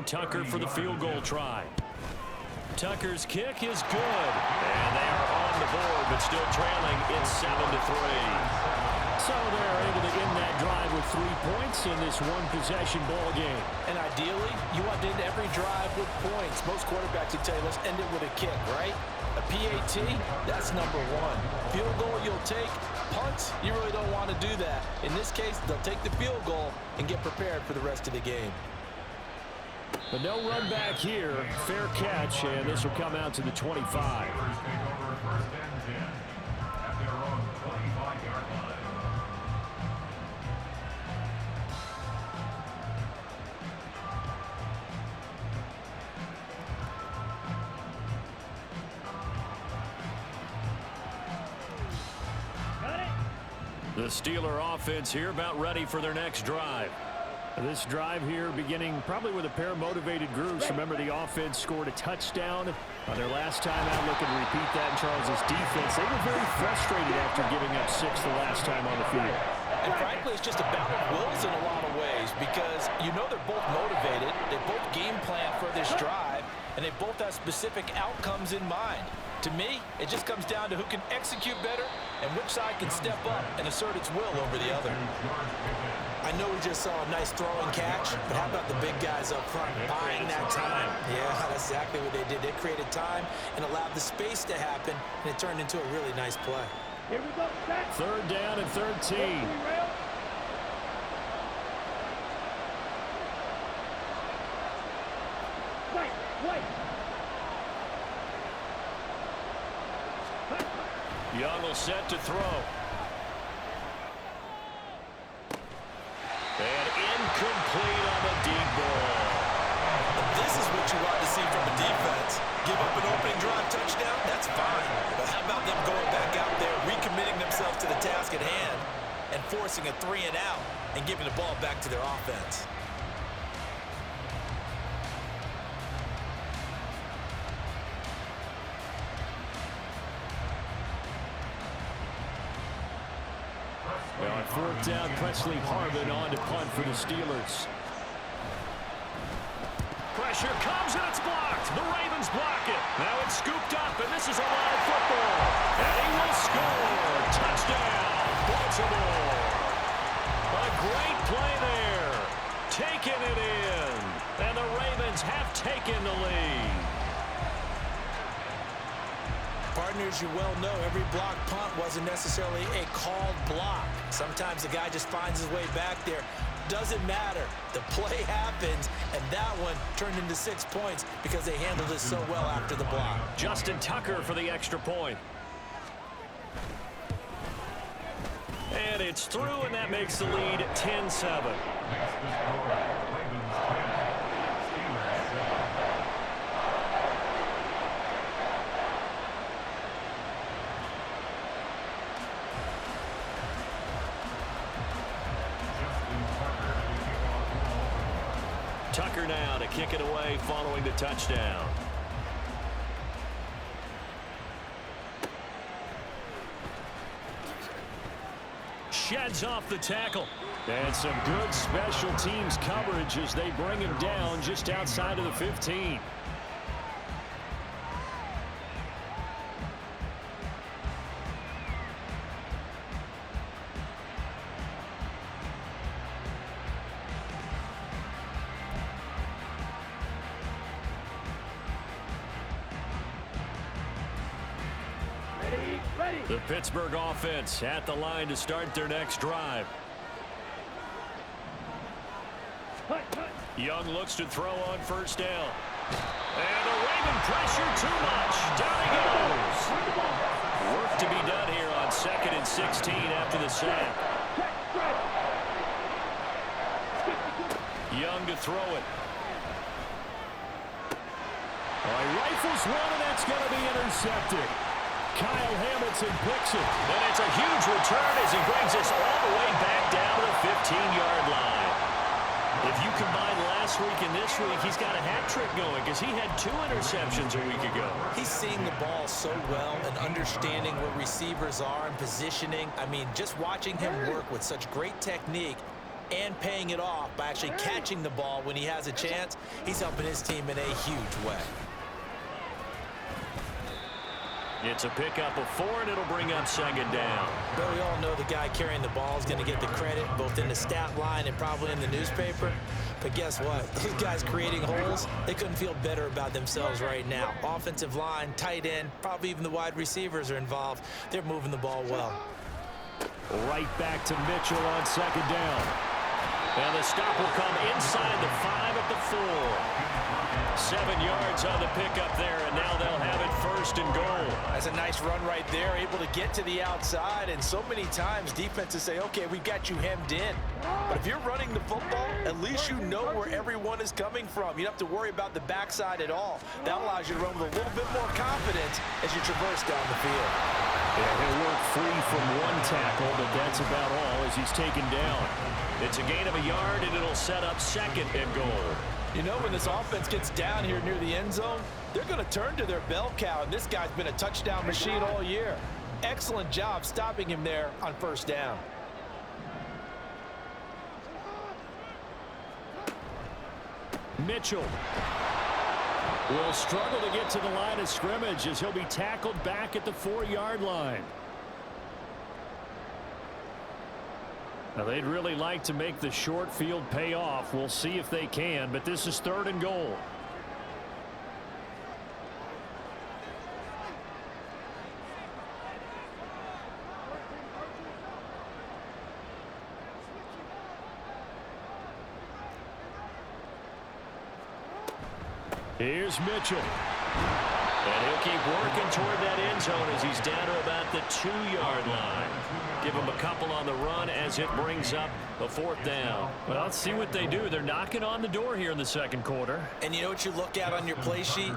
Tucker for the field goal try. Tucker's kick is good. And they are on the board, but still trailing. It's 7-3. So they're able to end that drive with 3 points in this one-possession ball game. And ideally, you want to end every drive with points. Most quarterbacks would tell you, let's end it with a kick, right? A PAT, that's number one. Field goal you'll take. Punts, you really don't want to do that. In this case, they'll take the field goal and get prepared for the rest of the game. But no run back here. Fair catch, and this will come out to the 25. The Steeler offense here about ready for their next drive. This drive here beginning probably with a pair of motivated groups. Remember, the offense scored a touchdown on their last time out. Looking to repeat that in Charles's defense. They were very frustrated after giving up 6 the last time on the field. And frankly, it's just a battle of wills in a lot of ways because you know they're both motivated. They both game plan for this drive, and they both have specific outcomes in mind. To me, it just comes down to who can execute better and which side can step up and assert its will over the other. I know we just saw a nice throw and catch, but how about the big guys up front buying that time? Yeah, that's exactly what they did. They created time and allowed the space to happen, and it turned into a really nice play. Here we go. Third down and 13. Wait. Young will set to throw. And incomplete on the deep ball. This is what you want to see from a defense. Give up an opening drive touchdown, that's fine. But how about them going back out there, recommitting themselves to the task at hand, and forcing a 3-and-out and giving the ball back to their offense? Well, on fourth down, Presley Harvin on to punt for the Steelers. Pressure comes and it's blocked. The Ravens block it. Now it's scooped up, and this is a live football. And he will score. Touchdown, Baltimore. A great play there. Taking it in. And the Ravens have taken the lead. Partners, you well know every block punt wasn't necessarily a called block. Sometimes the guy just finds his way back there. Doesn't matter. The play happens, and that one turned into 6 points because they handled it so well after the block. Justin Tucker for the extra point. And it's through, and that makes the lead 10-7. Tucker now to kick it away following the touchdown. Sheds off the tackle. And some good special teams coverage as they bring him down just outside of the 15. The Pittsburgh offense at the line to start their next drive. Young looks to throw on first down. And the Raven pressure too much. Down he goes. Work to be done here on 2nd and 16 after the sack. Young to throw it. Rifles one, and that's going to be intercepted. Kyle Hamilton picks it. And it's a huge return as he brings us all the way back down to the 15-yard line. If you combine last week and this week, he's got a hat trick going because he had 2 interceptions a week ago. He's seeing the ball so well and understanding where receivers are and positioning. I mean, just watching him work with such great technique, and paying it off by actually catching the ball when he has a chance. He's helping his team in a huge way. It's a pickup of 4, and it'll bring up second down. But we all know the guy carrying the ball is going to get the credit, both in the stat line and probably in the newspaper. But guess what? Those guys creating holes, they couldn't feel better about themselves right now. Offensive line, tight end, probably even the wide receivers are involved. They're moving the ball well. Right back to Mitchell on second down. And the stop will come inside the 5 at the 4. 7 yards on the pickup there, and now they'll have it first and goal. That's a nice run right there, able to get to the outside, and so many times defenses say, okay, we've got you hemmed in. But if you're running the football, at least you know where everyone is coming from. You don't have to worry about the backside at all. That allows you to run with a little bit more confidence as you traverse down the field. Yeah, he'll work free from one tackle, but that's about all as he's taken down. It's a gain of a yard, and it'll set up second and goal. You know, when this offense gets down here near the end zone, they're going to turn to their bell cow, and this guy's been a touchdown machine all year. Excellent job stopping him there on first down. Mitchell will struggle to get to the line of scrimmage as he'll be tackled back at the 4-yard line. Now, they'd really like to make the short field pay off. We'll see if they can, but this is third and goal. Here's Mitchell. And he'll keep working toward that end zone as he's down to about the 2-yard line. Give him a couple on the run as it brings up a 4th down. Well, let's see what they do. They're knocking on the door here in the second quarter. And you know what you look at on your play sheet?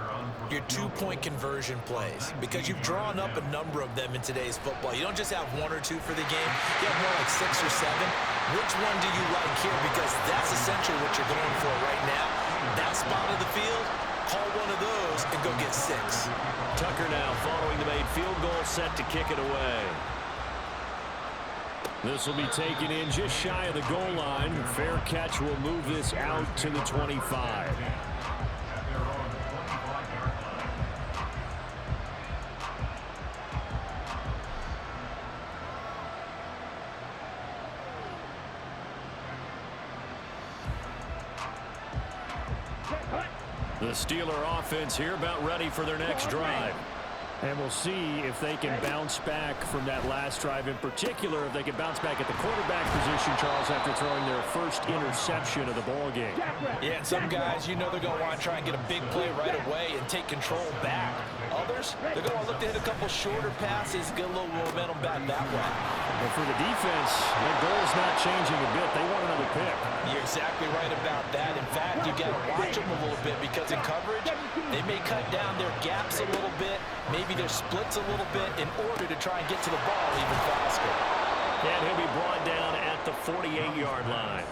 Your 2-point conversion plays. Because you've drawn up a number of them in today's football. You don't just have 1 or 2 for the game. You have more like 6 or 7. Which one do you like here? Because that's essentially what you're going for right now. That spot of the field, call one of those and go get 6. Tucker now following the made field goal, set to kick it away. This will be taken in just shy of the goal line. Fair catch will move this out to the 25. The Steeler offense here about ready for their next drive. And we'll see if they can bounce back from that last drive, in particular, if they can bounce back at the quarterback position, Charles, after throwing their first interception of the ball game. Yeah, and some guys, you know they're going to want to try and get a big play right away and take control back. Others, they're going to look to hit a couple shorter passes, get a little momentum back that way. But for the defense, their goal's not changing a bit. They want another pick. You're exactly right about that. In fact, you got to watch them a little bit because in coverage, they may cut down their gaps a little bit, maybe their splits a little bit in order to try and get to the ball even faster. And he'll be brought down at the 48-yard line.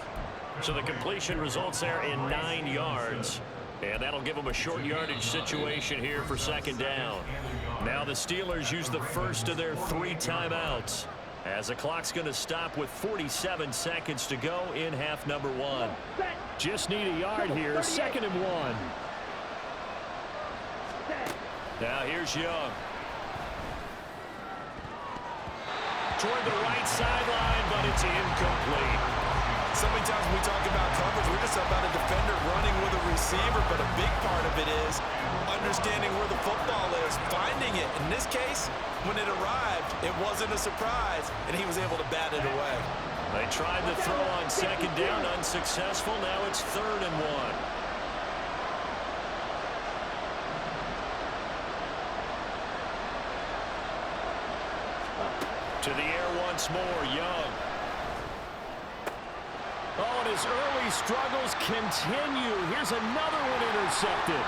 So the completion results there in 9 yards. And that'll give them a short yardage situation here for second down. Now the Steelers use the first of their 3 timeouts, as the clock's going to stop with 47 seconds to go in half number 1. Just need a yard here, 2nd and 1. Now here's Young. Toward the right sideline, but it's incomplete. So many times when we talk about coverage, we're just about a defender running with a receiver, but a big part of it is understanding where the football is, finding it. In this case, when it arrived, it wasn't a surprise, and he was able to bat it away. They tried the throw on second down, unsuccessful. Now it's 3rd and 1. To the air once more, Young. Oh, and his early struggles continue. Here's another one intercepted.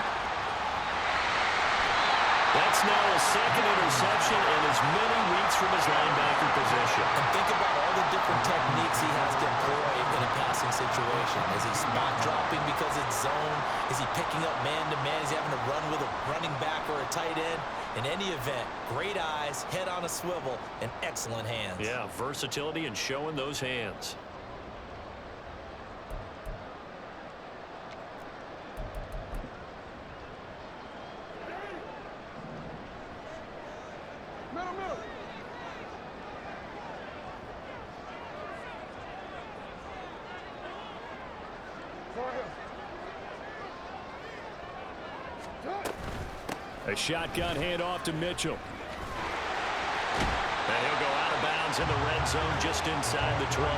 That's now a 2nd interception in as many weeks from his linebacker position. And think about all the different techniques he has to employ in a passing situation. Is he spot dropping because it's zone? Is he picking up man-to-man? Is he having to run with a running back or a tight end? In any event, great eyes, head on a swivel, and excellent hands. Yeah, versatility and showing those hands. A shotgun handoff to Mitchell. And he'll go out of bounds in the red zone just inside the 20.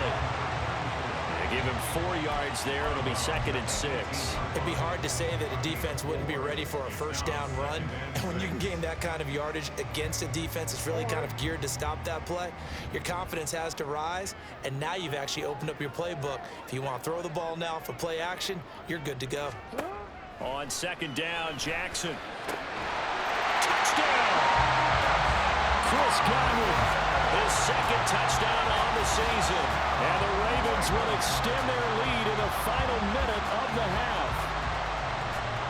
They give him 4 yards there. It'll be 2nd and 6. It'd be hard to say that a defense wouldn't be ready for a first down run. And when you can gain that kind of yardage against a defense that's really kind of geared to stop that play, your confidence has to rise. And now you've actually opened up your playbook. If you want to throw the ball now for play action, you're good to go. On 2nd down, Jackson. Touchdown! Chris Godwin, his 2nd touchdown on the season. And the Ravens will extend their lead in the final minute of the half.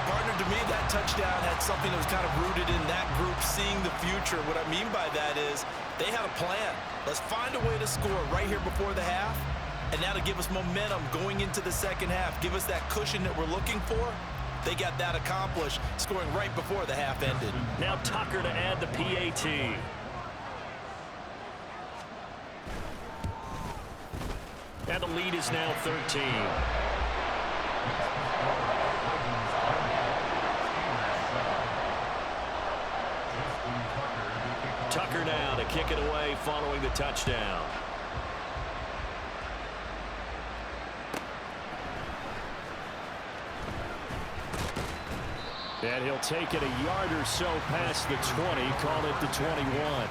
Partner, to me, that touchdown had something that was kind of rooted in that group seeing the future. What I mean by that is they had a plan. Let's find a way to score right here before the half. And now to give us momentum going into the second half, give us that cushion that we're looking for. They got that accomplished, scoring right before the half ended. Now Tucker to add the PAT. And the lead is now 13. Tucker now to kick it away following the touchdown. And he'll take it a yard or so past the 20, call it the 21.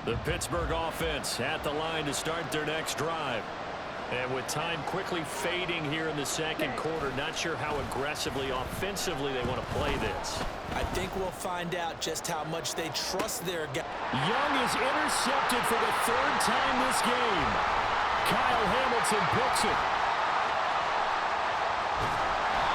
The Pittsburgh offense at the line to start their next drive. And with time quickly fading here in the second quarter, not sure how aggressively, offensively they want to play this. I think we'll find out just how much they trust their guy. Young is intercepted for the 3rd time this game. Kyle Hamilton picks it.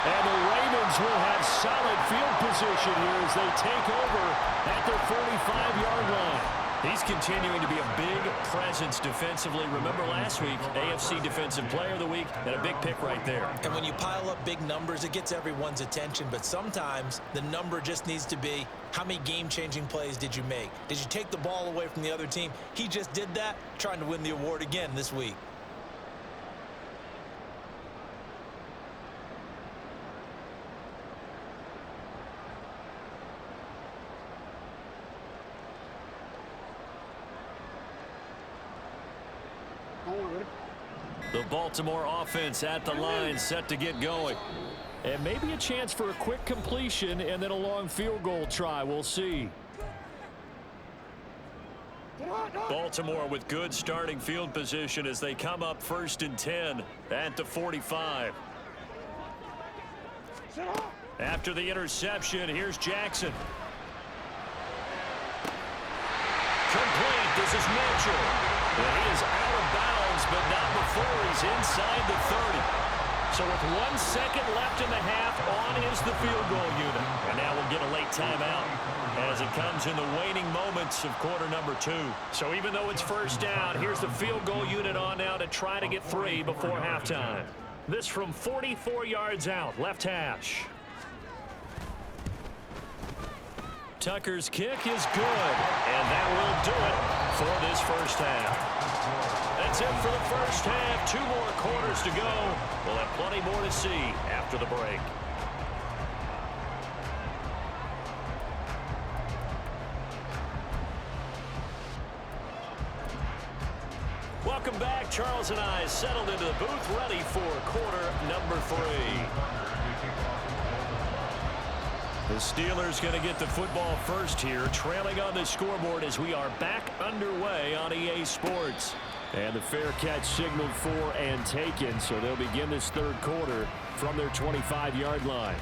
And the Ravens will have solid field position here as they take over at their 45-yard line. He's continuing to be a big presence defensively. Remember last week, AFC Defensive Player of the Week, and a big pick right there. And when you pile up big numbers, it gets everyone's attention. But sometimes the number just needs to be, how many game-changing plays did you make? Did you take the ball away from the other team? He just did that, trying to win the award again this week. The Baltimore offense at the line, set to get going. And maybe a chance for a quick completion and then a long field goal try. We'll see. Baltimore with good starting field position as they come up 1st and 10 at the 45. After the interception, here's Jackson. Complete. This is Mitchell. And he is out of bounds, but not before he's inside the 30. So with 1 second left in the half, on is the field goal unit. And now we'll get a late timeout as it comes in the waning moments of quarter number 2. So even though it's 1st down, here's the field goal unit on now to try to get 3 before halftime. This from 44 yards out, left hash. Tucker's kick is good, and that will do it for this 1st half. That's it for the 1st half. 2 more quarters to go. We'll have plenty more to see after the break. Welcome back. Charles and I settled into the booth, ready for quarter number 3. The Steelers going to get the football first here, trailing on the scoreboard as we are back underway on EA Sports. And the fair catch signaled for and taken, so they'll begin this 3rd quarter from their 25-yard line.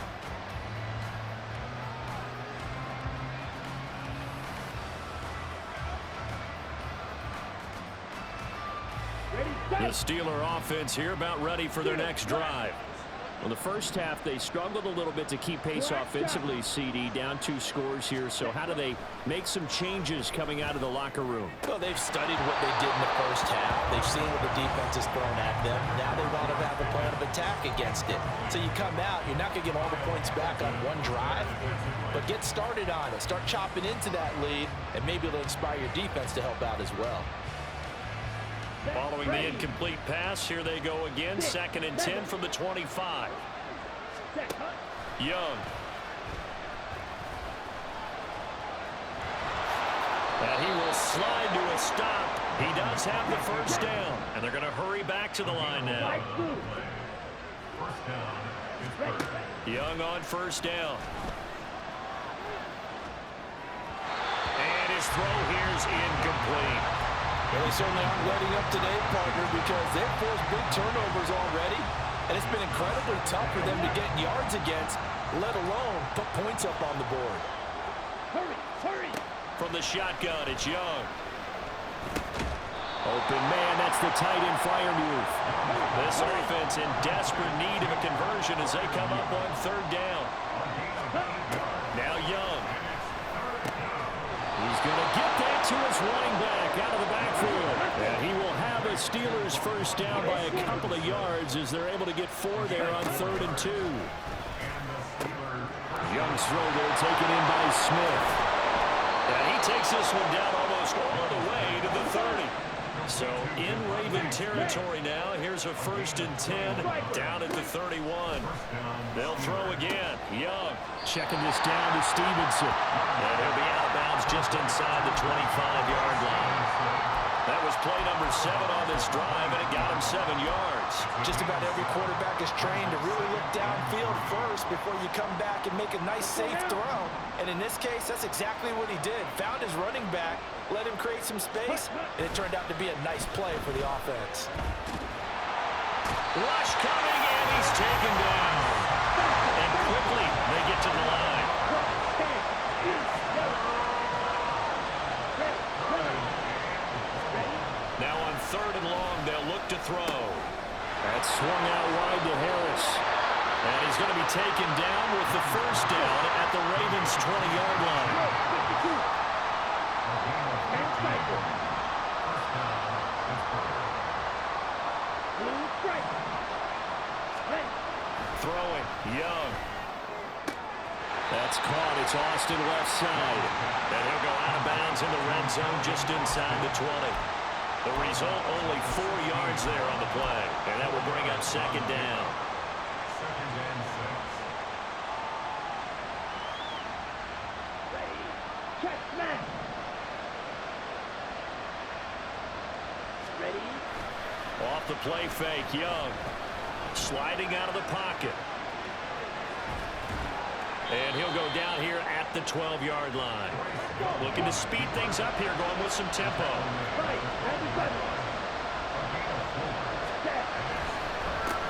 The Steeler offense here about ready for their next drive. Well, the first half, they struggled a little bit to keep pace offensively, CD, down 2 scores here. So how do they make some changes coming out of the locker room? Well, they've studied what they did in the first half. They've seen what the defense has thrown at them. Now they want to have a plan of attack against it. So you come out, you're not going to get all the points back on one drive, but get started on it. Start chopping into that lead, and maybe it'll inspire your defense to help out as well. Following the incomplete pass, here they go again. 2nd and 10 from the 25. Young. And he will slide to a stop. He does have the first down, and they're going to hurry back to the line now. Young on first down. And his throw here is incomplete. Well, they certainly aren't letting up today, partner, because they've forced big turnovers already, and it's been incredibly tough for them to get yards against, let alone put points up on the board. Hurry! From the shotgun, it's Young. Open man, that's the tight end flyer move. This offense in desperate need of a conversion as they come up on 3rd down. Now Young. He's going to get that to his running back out of the backfield. And he will have a Steelers first down by a couple of yards as they're able to get 4 there on 3rd and 2. Young's throw there taken in by Smith. And he takes this one down almost all the way to the 30. So in Raven territory now. Here's a 1st and 10 down at the 31. They'll throw again. Young checking this down to Stevenson. And he'll be out of bounds just inside the 25-yard line. That was play number 7 on this drive, and it got him 7 yards. Just about every quarterback is trained to really look downfield first before you come back and make a nice, safe throw. And in this case, that's exactly what he did. Found his running back, let him create some space, and it turned out to be a nice play for the offense. Rush coming, and he's taken down. And quickly, they get to the line. Now on 3rd and long, they'll look to throw. That's swung out wide to Harris. And he's going to be taken down with the first down at the Ravens' 20-yard line. Throwing, Young. That's caught. It's Austin left side. And he'll go out of bounds in the red zone just inside the 20. The result, only 4 yards there on the play. And that will bring up 2nd down. Off the play fake, Young. Sliding out of the pocket. And he'll go down here at the 12-yard line. Looking to speed things up here, going with some tempo.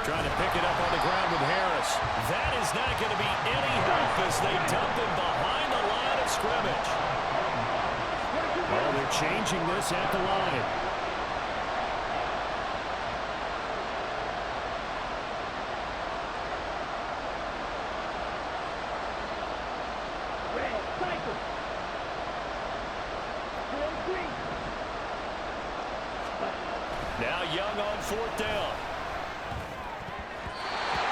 Trying to pick it up on the ground with Harris. That is not going to be any help as they dump him behind the line of scrimmage. Oh, they're changing this at the line. Now Young on 4th down.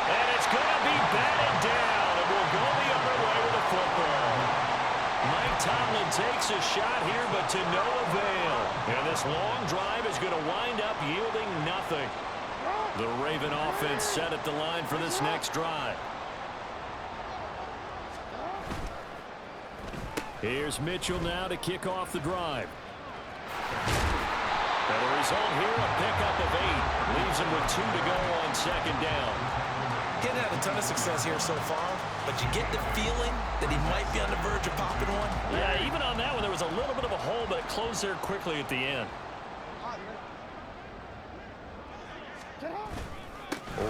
And it's going to be batted down, and we'll go the other way with the football. Mike Tomlin takes a shot here, but to no avail. And this long drive is going to wind up yielding nothing. The Raven offense set at the line for this next drive. Here's Mitchell now to kick off the drive. And the result here, a pickup of 8. Leaves him with 2 to go on 2nd down. Getting had a ton of success here so far, but you get the feeling that he might be on the verge of popping one. Yeah, even on that one, there was a little bit of a hole, but it closed there quickly at the end.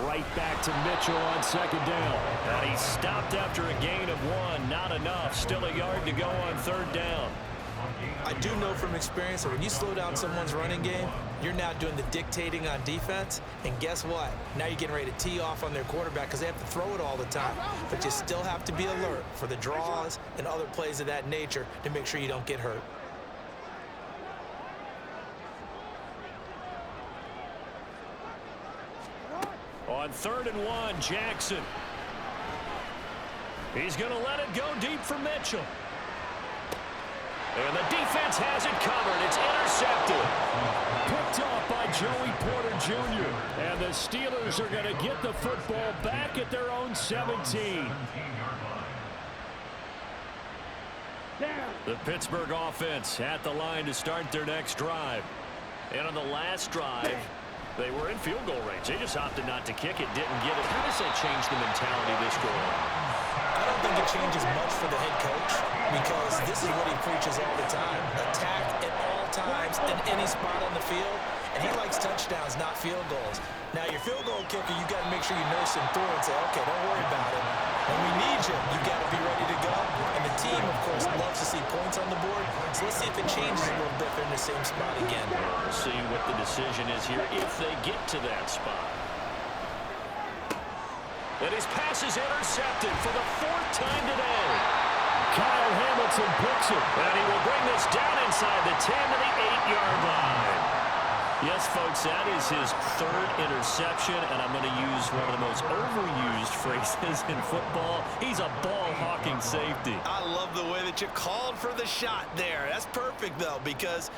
Right back to Mitchell on 2nd down. And he stopped after a gain of 1. Not enough. Still a yard to go on 3rd down. I do know from experience that when you slow down someone's running game, you're now doing the dictating on defense. And guess what? Now you're getting ready to tee off on their quarterback because they have to throw it all the time. But you still have to be alert for the draws and other plays of that nature to make sure you don't get hurt. On 3rd and 1, Jackson. He's going to let it go deep for Mitchell. And the defense has it covered. It's intercepted. Picked off by Joey Porter Jr. And the Steelers are going to get the football back at their own 17. The Pittsburgh offense at the line to start their next drive. And on the last drive, they were in field goal range. They just opted not to kick it, didn't get it. How does that change the mentality this go on? I don't think it changes much for the head coach because this is what he preaches all the time. Attack at all times in any spot on the field, and he likes touchdowns, not field goals. Now, your field goal kicker, you got to make sure you nurse him through and say, okay, don't worry about it. When we need you, you got to be ready to go. And the team, of course, loves to see points on the board. So let's see if it changes a little bit. They're in the same spot again. We'll see what the decision is here if they get to that spot. And his pass is intercepted for the 4th time today. Kyle Hamilton picks it, and he will bring this down inside the 10 to the 8-yard line. Yes, folks, that is his 3rd interception, and I'm going to use one of the most overused phrases in football. He's a ball-hawking safety. I love the way that you called for the shot there. That's perfect, though, because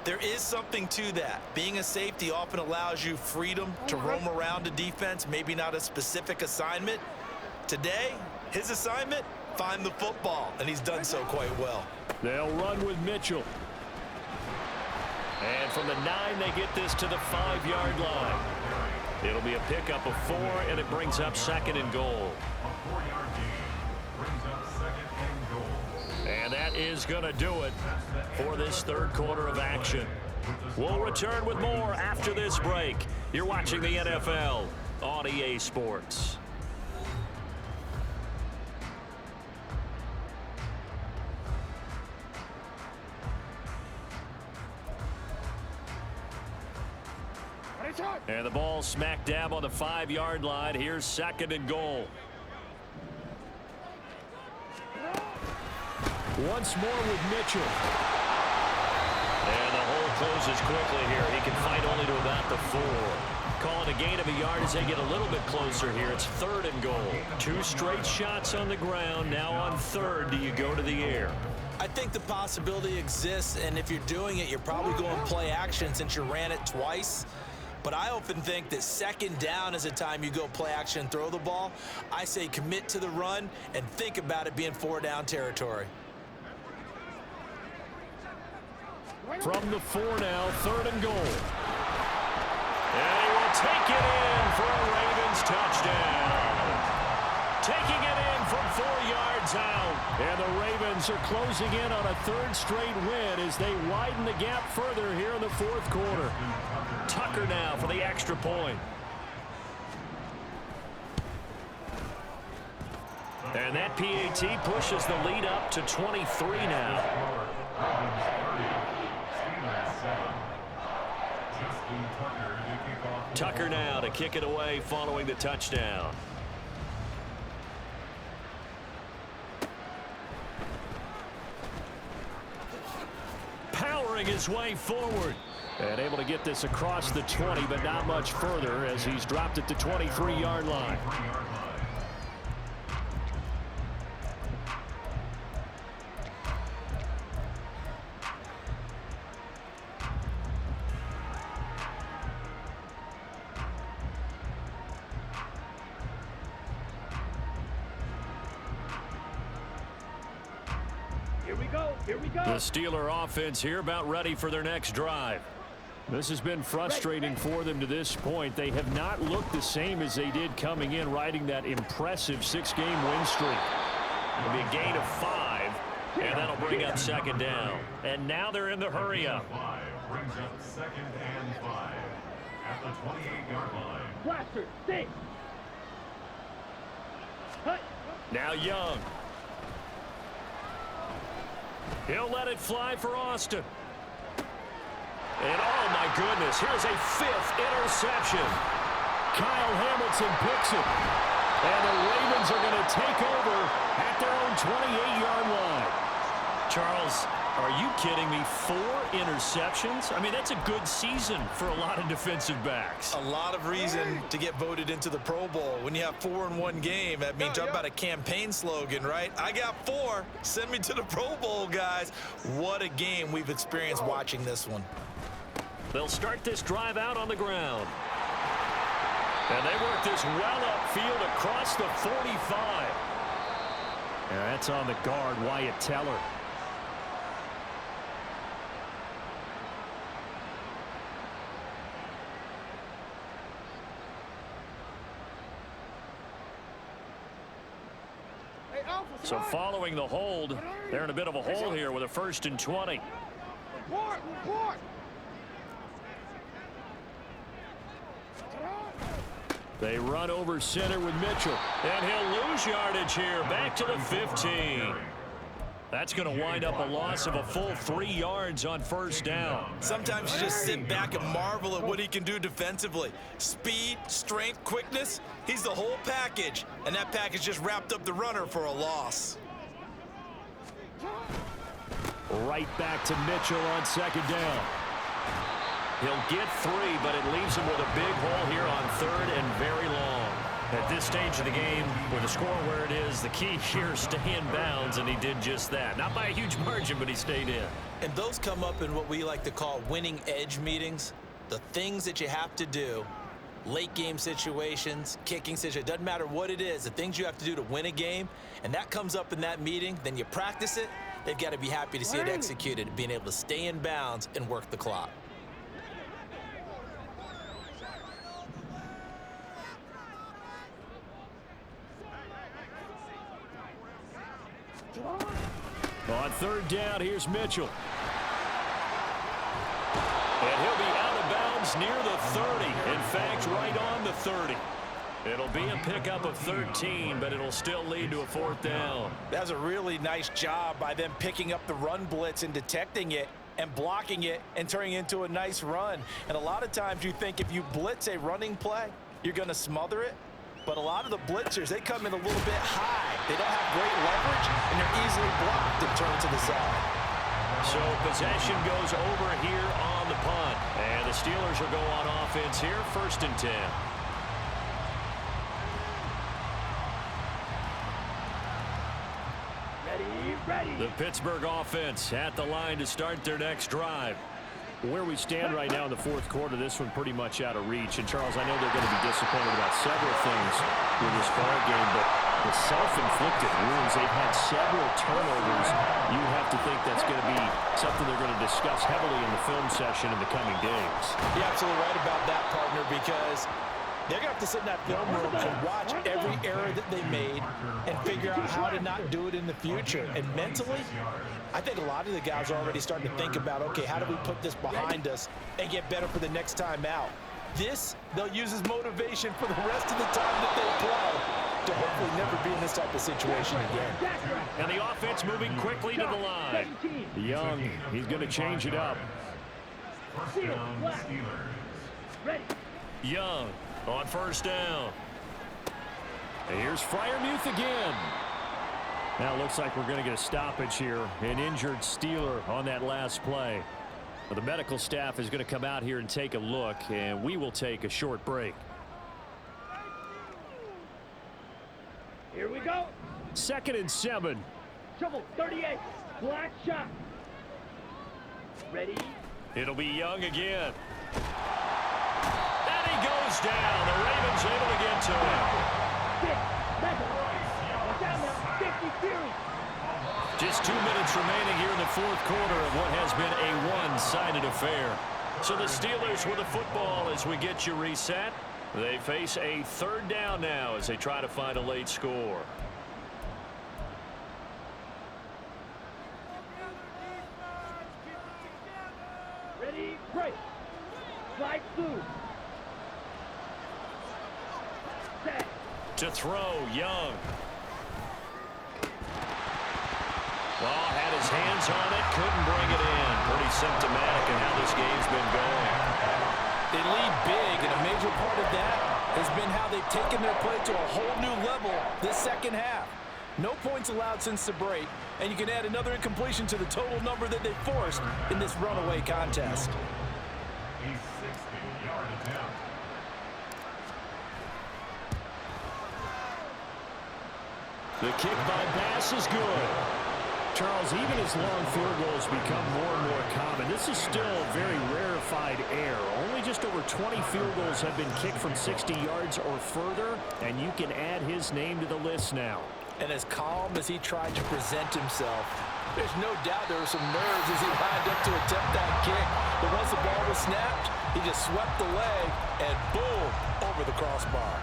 there is something to that. Being a safety often allows you freedom to roam around a defense, maybe not a specific assignment. Today, his assignment, find the football, and he's done so quite well. They'll run with Mitchell. And from the 9, they get this to the 5-yard line. It'll be a pickup of 4, and it brings up 2nd and goal. And that is going to do it for this 3rd quarter of action. We'll return with more after this break. You're watching the NFL on EA Sports. And the ball smack dab on the 5-yard line. Here's 2nd and goal. Once more with Mitchell. And the hole closes quickly here. He can fight only to about the 4. Calling a gain of a yard as they get a little bit closer here. It's 3rd and goal. 2 straight shots on the ground. Now on 3rd, do you go to the air? I think the possibility exists, and if you're doing it, you're probably going play action since you ran it twice. But I often think that 2nd down is a time you go play action and throw the ball. I say commit to the run and think about it being 4-down territory. From the 4 now, 3rd and goal. And he will take it in for a Ravens touchdown. Taking it in from 4 yards out. And the Ravens are closing in on a 3rd straight win as they widen the gap further here in the 4th quarter. Tucker now for the extra point. And that PAT pushes the lead up to 23 now. Tucker now to kick it away following the touchdown. Powering his way forward. And able to get this across the 20, but not much further as he's dropped it to 23-yard line. Here we go. The Steeler offense here about ready for their next drive. This has been frustrating for them to this point. They have not looked the same as they did coming in, riding that impressive 6-game win streak. It'll be a gain of 5, and that'll bring up 2nd down. And now they're in the hurry-up. Brings up 2nd and 5 at the 28-yard line. Blaster, stay. Cut. Now Young. He'll let it fly for Austin. And oh my goodness, here's a 5th interception. Kyle Hamilton picks it. And the Ravens are going to take over at their own 28-yard line. Charles, are you kidding me? 4 interceptions? I mean, that's a good season for a lot of defensive backs. A lot of reason to get voted into the Pro Bowl. When you have 4 in one game, that means talk about a campaign slogan, right? I got 4. Send me to the Pro Bowl, guys. What a game we've experienced watching this one. They'll start this drive out on the ground. And they work this well upfield across the 45. And that's on the guard, Wyatt Teller. So following the hold, they're in a bit of a hole here with a 1st and 20. Report. They run over center with Mitchell. And he'll lose yardage here. Back to the 15. That's going to wind up a loss of a full 3 yards on 1st down. Sometimes you just sit back and marvel at what he can do defensively. Speed, strength, quickness. He's the whole package. And that package just wrapped up the runner for a loss. Right back to Mitchell on 2nd down. He'll get 3, but it leaves him with a big hole here on 3rd and very long. At this stage of the game, with the score where it is, the key here is stay in bounds, and he did just that. Not by a huge margin, but he stayed in. And those come up in what we like to call winning edge meetings. The things that you have to do, late game situations, kicking situations, doesn't matter what it is, the things you have to do to win a game, and that comes up in that meeting, then you practice it, they've got to be happy to see it executed, being able to stay in bounds and work the clock. On 3rd down, here's Mitchell. And he'll be out of bounds near the 30. In fact, right on the 30. It'll be a pickup of 13, but it'll still lead to a 4th down. That's a really nice job by them picking up the run blitz and detecting it and blocking it and turning it into a nice run. And a lot of times you think if you blitz a running play, you're going to smother it. But a lot of the blitzers, they come in a little bit high. They don't have great leverage, and they're easily blocked and turned to the side. So possession goes over here on the punt. And the Steelers will go on offense here, 1st and 10. Ready. The Pittsburgh offense at the line to start their next drive. Where we stand right now in the 4th quarter, this one pretty much out of reach. And, Charles, I know they're going to be disappointed about several things with this ball game, but the self-inflicted wounds, they've had several turnovers. You have to think that's going to be something they're going to discuss heavily in the film session in the coming days. You're absolutely right about that, partner, because they're going to have to sit in that film room and watch every error that they made and figure out how to not do it in the future. And mentally, I think a lot of the guys are already starting to think about, okay, how do we put this behind us and get better for the next time out? This, they'll use as motivation for the rest of the time that they play to hopefully never be in this type of situation again. And the offense moving quickly to the line. Young, he's going to change it up. Young on 1st down. And here's Freiermuth again. Now it looks like we're going to get a stoppage here. An injured Steeler on that last play. Well, the medical staff is going to come out here and take a look, and we will take a short break. Here we go. 2nd and 7. Trouble 38. Black shot. Ready. It'll be Young again. And he goes down. The Ravens able to get to him. Watch out now. 50 Fury. Just 2 minutes remaining here in the 4th quarter of what has been a one-sided affair. So the Steelers with the football as we get you reset. They face a 3rd down now as they try to find a late score. Ready, break. Slide through. To throw, Young. Oh, had his hands on it, couldn't bring it in. Pretty symptomatic in how this game's been going. They lead big, and a major part of that has been how they've taken their play to a whole new level this second half. No points allowed since the break, and you can add another incompletion to the total number that they forced in this runaway contest. A 60-yard attempt. The kick by Bass is good. Charles, even as long field goals become more and more common, this is still a very rarefied air. Only just over 20 field goals have been kicked from 60 yards or further, and you can add his name to the list now. And as calm as he tried to present himself, there's no doubt there were some nerves as he lined up to attempt that kick. But once the ball was snapped, he just swept the leg and boom, over the crossbar.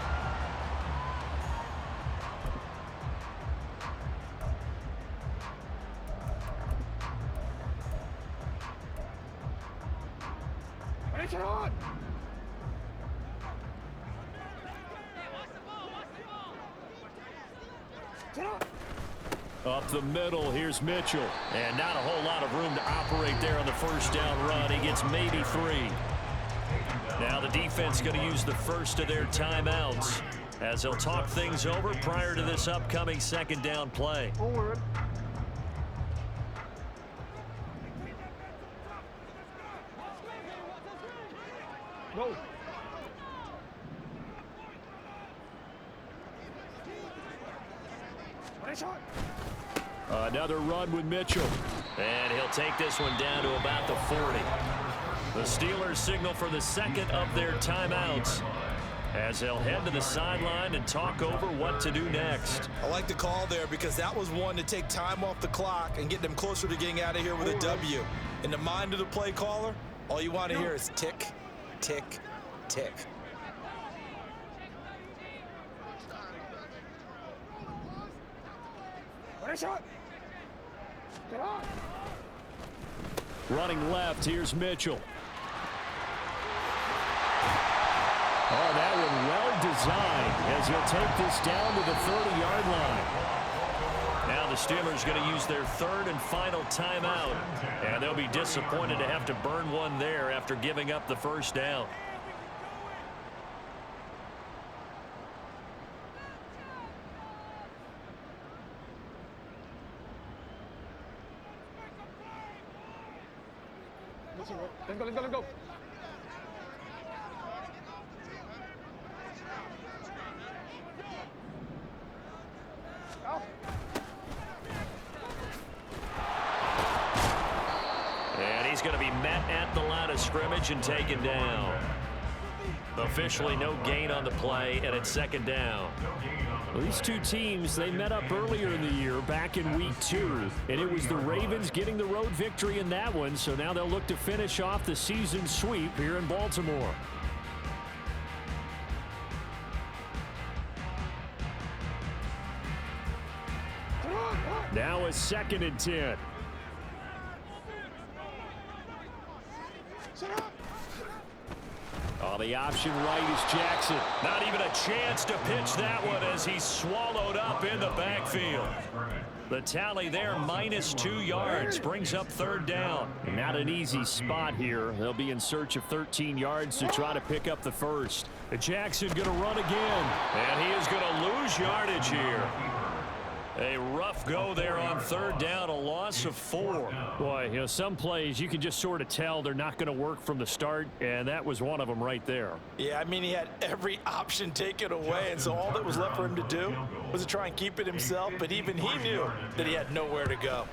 Up the middle, here's Mitchell. And not a whole lot of room to operate there on the first down run. He gets maybe 3. Now the defense going to use the first of their timeouts as they'll talk things over prior to this upcoming second down play. Go. Another run with Mitchell. And he'll take this one down to about the 40. The Steelers signal for the second of their timeouts as they'll head to the sideline and talk over what to do next. I like the call there because that was one to take time off the clock and get them closer to getting out of here with a W. In the mind of the play caller, all you want to hear is tick, tick, tick. Running left, here's Mitchell. Oh, that one well designed as he'll take this down to the 30-yard line. Now the Steelers going to use their third and final timeout, and they'll be disappointed to have to burn one there after giving up the first down. Let's go. And he's going to be met at the line of scrimmage and taken down. Officially no gain on the play, and it's second down. Well, these two teams, they met up earlier in the year back in week 2, and it was the Ravens getting the road victory in that one, so now they'll look to finish off the season sweep here in Baltimore. Now a 2nd and 10. Oh, the option right is Jackson. Not even a chance to pitch that one as he's swallowed up in the backfield. The tally there, -2 yards, brings up third down. Not an easy spot here. They'll be in search of 13 yards to try to pick up the first. Jackson going to run again, and he is going to lose yardage here. A rough go there on third down, a loss of 4. Boy, you know, some plays you can just sort of tell they're not going to work from the start, and that was one of them right there. Yeah, I mean, he had every option taken away, and so all that was left for him to do was to try and keep it himself, but even he knew that he had nowhere to go.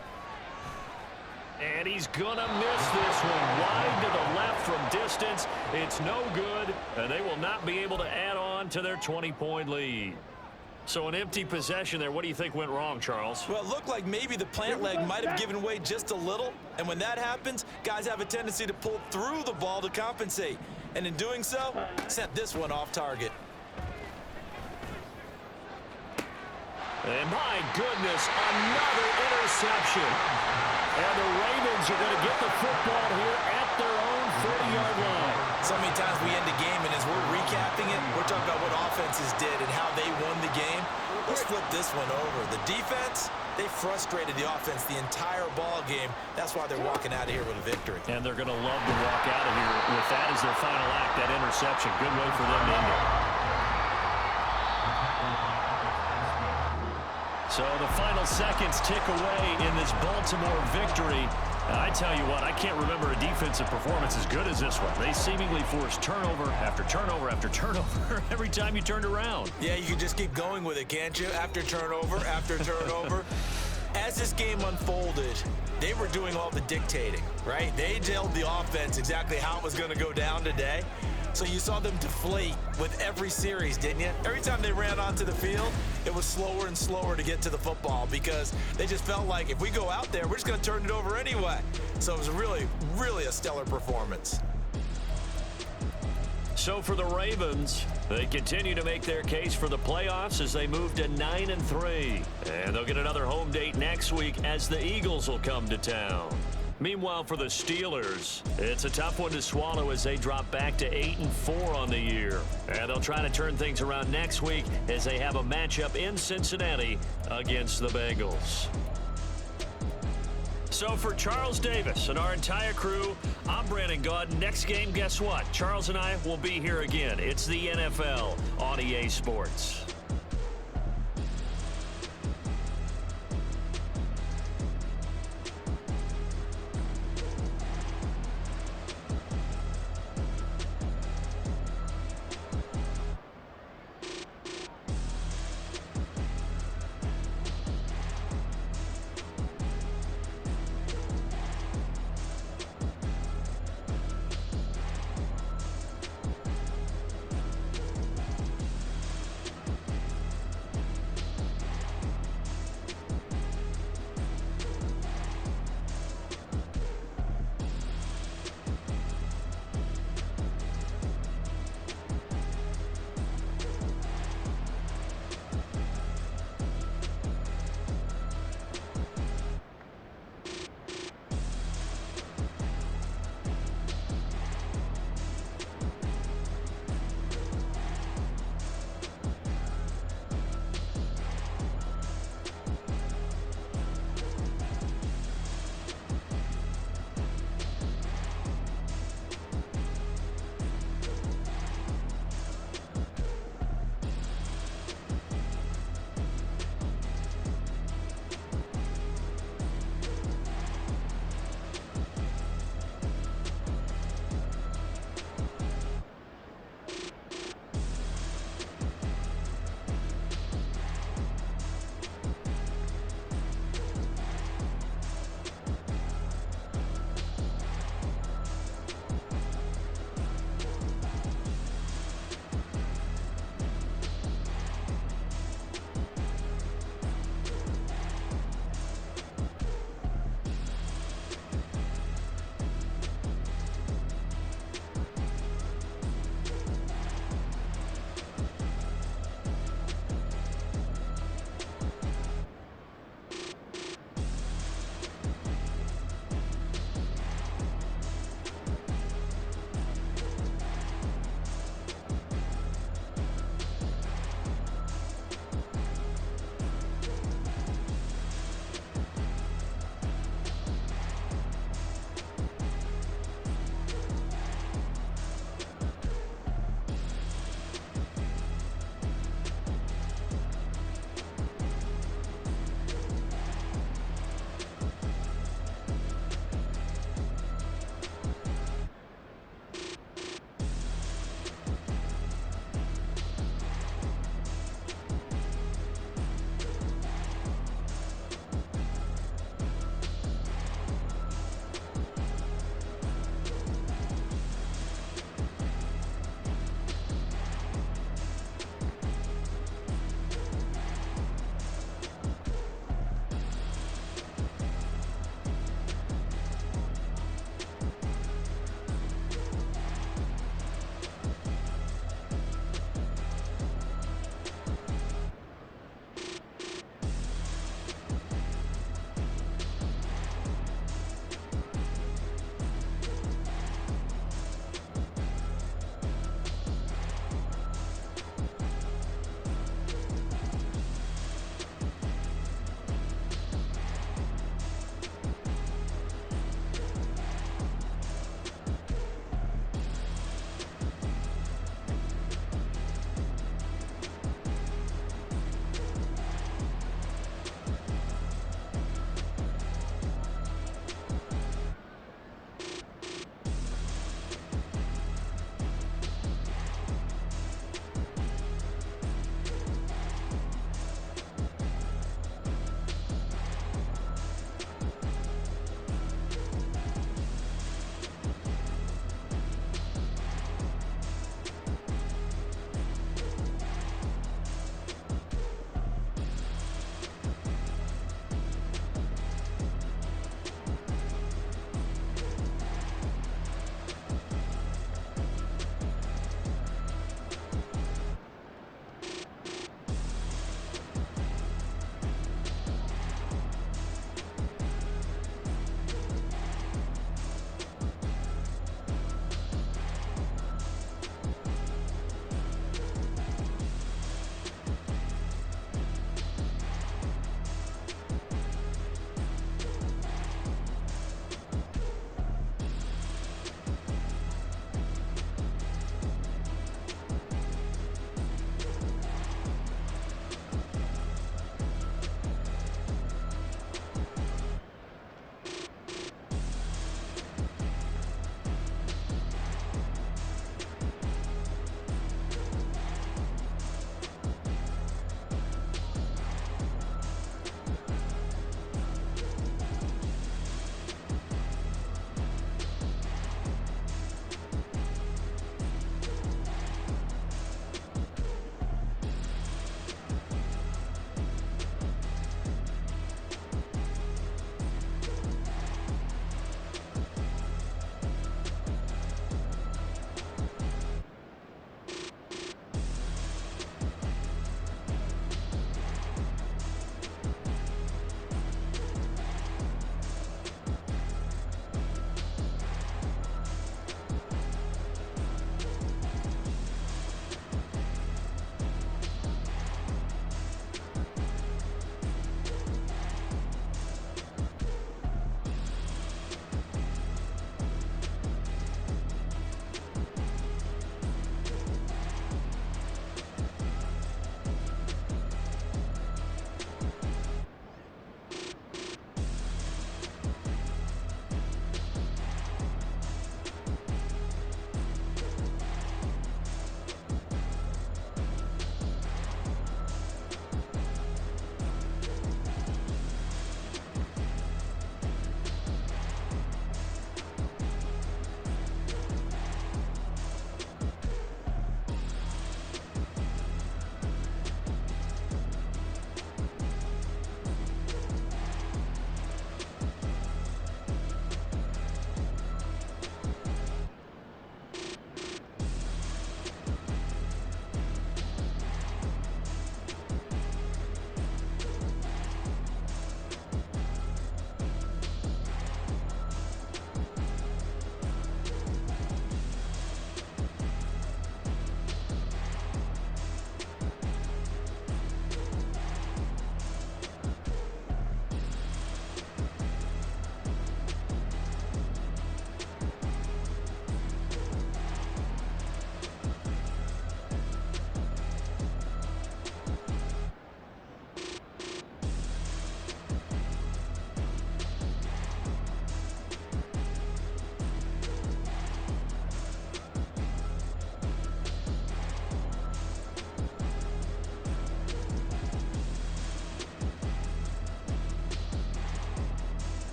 And he's going to miss this one wide to the left from distance. It's no good, and they will not be able to add on to their 20-point lead. So an empty possession there. What do you think went wrong, Charles? Well, it looked like maybe the plant leg might have given way just a little. And when that happens, guys have a tendency to pull through the ball to compensate. And in doing so, sent this one off target. And my goodness, another interception. And the Ravens are going to get the football here at their own 30-yard line. So many times we end a game, and as we're recapping it, we're talking about what offenses did and how they won the game. Let's flip this one over. The defense, They frustrated the offense the entire ball game. That's why they're walking out of here with a victory. And they're going to love to walk out of here with that as their final act, that interception. Good way for them to end it. So the final seconds tick away in this Baltimore victory. I tell you what, I can't remember a defensive performance as good as this one. They seemingly forced turnover after turnover after turnover every time you turned around. Yeah, you can just keep going with it, can't you? After turnover. As this game unfolded, they were doing all the dictating, right? They told the offense exactly how it was going to go down today. So you saw them deflate with every series, didn't you? Every time they ran onto the field, it was slower and slower to get to the football because they just felt like if we go out there, we're just going to turn it over anyway. So it was really, really a stellar performance. So for the Ravens, they continue to make their case for the playoffs as they move to 9-3. And they'll get another home date next week as the Eagles will come to town. Meanwhile, for the Steelers, it's a tough one to swallow as they drop back to 8-4 on the year. And they'll try to turn things around next week as they have a matchup in Cincinnati against the Bengals. So for Charles Davis and our entire crew, I'm Brandon Gaudin. Next game, guess what? Charles and I will be here again. It's the NFL on EA Sports.